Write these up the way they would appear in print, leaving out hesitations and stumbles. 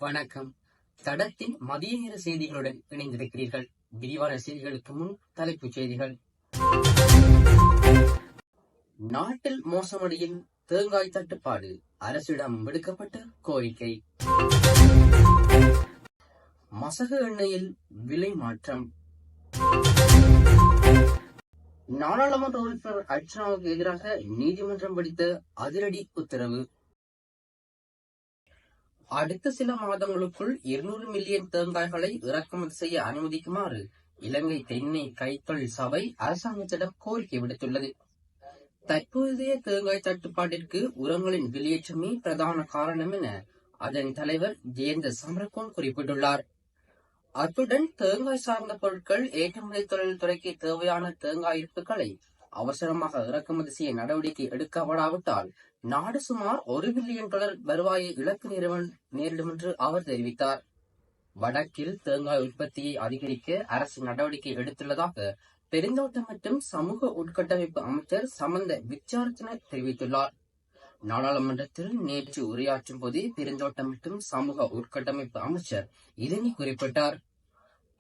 வணக்கம். தடத்தின் மதிய நேர செய்திகளுடன் இணைந்திருக்கிறீர்கள். விரிவான செய்திகளுக்கு முன் தலைப்புச் செய்திகள். நாட்டில் மோசமடையும் தேங்காய் தட்டுப்பாடு, அரசிடம் விடுக்கப்பட்ட கோரிக்கை. மசகு எண்ணெயில் விலை மாற்றம். நாடாளுமன்ற உறுப்பினர் அர்ச்சனாவுக்கு எதிராக நீதிமன்றம் விடுத்த அதிரடி உத்தரவு. அடுத்த சில மாதங்களுக்குள் 200 மில்லியன் தேங்காய்களை இறக்குமதி செய்ய அனுமதிக்குமாறு இலங்கை தென்னை கைத்தொழில் சபை அரசாங்கத்திடம் கோரிக்கை விடுத்துள்ளது. தற்போதைய தேங்காய் தட்டுப்பாட்டிற்கு உரங்களின் வெளியேற்றமே பிரதான காரணம் என அதன் தலைவர் ஜெயந்த சமரகோன் குறிப்பிட்டுள்ளார். அத்துடன் தேங்காய் சார்ந்த பொருட்கள் ஏற்றுமதி தொழில் துறைக்கு தேவையான தேங்காய் இருப்புகளை அவசரமாக இறக்குமதி செய்ய நடவடிக்கை எடுக்கப்படாவிட்டால் நாடு சுமார் $1 பில்லியன் வருவாயை இழக்க நேரிடும் என்று அவர் தெரிவித்தார். வடக்கில் தேங்காய் உற்பத்தியை அதிகரிக்க அரசு நடவடிக்கை எடுத்துள்ளதாக பெருந்தோட்டம் மற்றும் சமூக உட்கட்டமைப்பு அமைச்சர் சமந்த விச்சாரத்தின தெரிவித்துள்ளார். நாடாளுமன்றத்தில் நேற்று உரையாற்றும் போது பெருந்தோட்டம் மற்றும் சமூக உட்கட்டமைப்பு அமைச்சர் இதனை குறிப்பிட்டார்.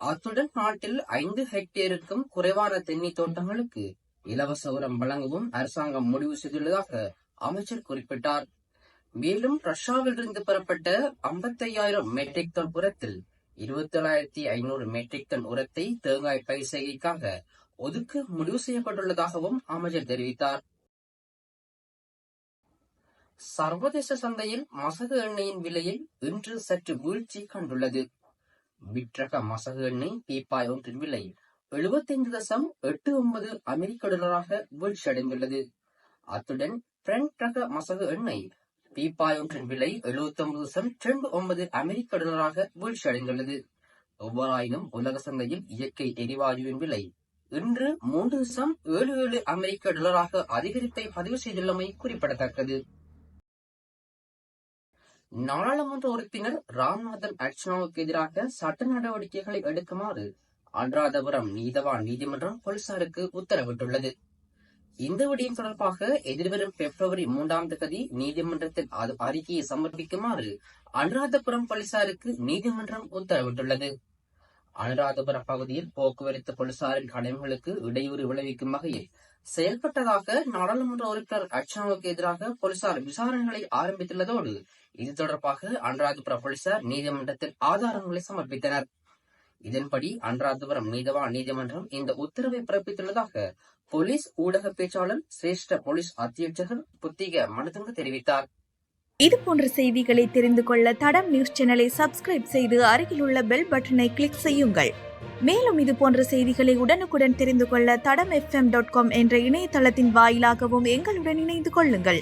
அத்துடன் நாட்டில் 5 ஹெக்டேருக்கும் குறைவான தென்னை தோட்டங்களுக்கு இலவச உரம் வழங்கவும் அரசாங்கம் முடிவு செய்துள்ளதாக அமைச்சர் குறிப்பிட்டார். மேலும் ரஷ்யாவிலிருந்து பெறப்பட்ட 55,000 மெட்ரிக் டன் உரத்தில் 27,500 மெட்ரிக் டன் உரத்தை தேங்காய் பயிர் செய்கைக்காக ஒதுக்க முடிவு செய்யப்பட்டுள்ளதாகவும் அமைச்சர் தெரிவித்தார். சர்வதேச சந்தையில் மசகு எண்ணெயின் விலையில் இன்று சற்று வீழ்ச்சி கண்டுள்ளது. விற்றக மசகு எண்ணெய் பீப்பாய் ஒன்றின் விலை 75.89 அமெரிக்க டாலராக வீழ்ச்சியடைந்துள்ளது. அத்துடன் பிரெண்ட் ரக மசகு எண்ணெய் பீப்பாய் ஒன்றின் விலை 79.29 அமெரிக்க டாலராக வீழ்ச்சியடைந்துள்ளது. எவ்வாறாயினும் உலக சந்தையில் இயற்கை எரிவாயுவின் விலை இன்று 3.77 அமெரிக்க டாலராக அதிகரிப்பை பதிவு செய்துள்ளமை குறிப்பிடத்தக்கது. நாடாளுமன்ற உறுப்பினர் ராம்நாதன் அர்ச்சனாவுக்கு எதிராக சட்ட நடவடிக்கைகளை எடுக்குமாறு அனுராதபுரம் நீதவான் நீதிமன்றம் போலீசாருக்கு உத்தரவிட்டுள்ளது. இந்த விடயம் தொடர்பாக எதிர்வரும் பிப்ரவரி 3 நீதிமன்றத்தில் அறிக்கையை சமர்ப்பிக்குமாறு அனுராதபுரம் போலீசாருக்கு நீதிமன்றம் உத்தரவிட்டுள்ளது. அனுராதபுரம் பகுதியில் போக்குவரத்து போலீசாரின் கடமைகளுக்கு இடையூறு விளைவிக்கும் வகையில் செயல்பட்டதாக நாடாளுமன்ற உறுப்பினர் அர்ச்சனாவுக்கு எதிராக போலீசார் விசாரணைகளை ஆரம்பித்துள்ளதோடு இது தொடர்பாக அனுராதபுரம் போலீசார் நீதிமன்றத்தில் ஆதாரங்களை சமர்ப்பித்தனர். இதன்படி அனுராதபுரம் நீதவான் நீதிமன்றம் இந்த உத்தரவை பிறப்பித்துள்ளதாக போலீஸ் ஊடக பேச்சாளர் சிரேஷ்ட போலீஸ் அத்தியட்சகர் புத்திக மனதுங்க தெரிவித்தார். இது போன்ற செய்திகளை தெரிந்து கொள்ள தடம் நியூஸ் சேனலை சப்ஸ்கிரைப் செய்து அருகில் உள்ள பெல் பட்டனை கிளிக் செய்யுங்கள். மேலும் இது போன்ற செய்திகளை உடனுக்குடன் தெரிந்து கொள்ள தடம் FM.com என்ற இணையதளத்தின் வாயிலாகவும் எங்களுடன் இணைந்து கொள்ளுங்கள்.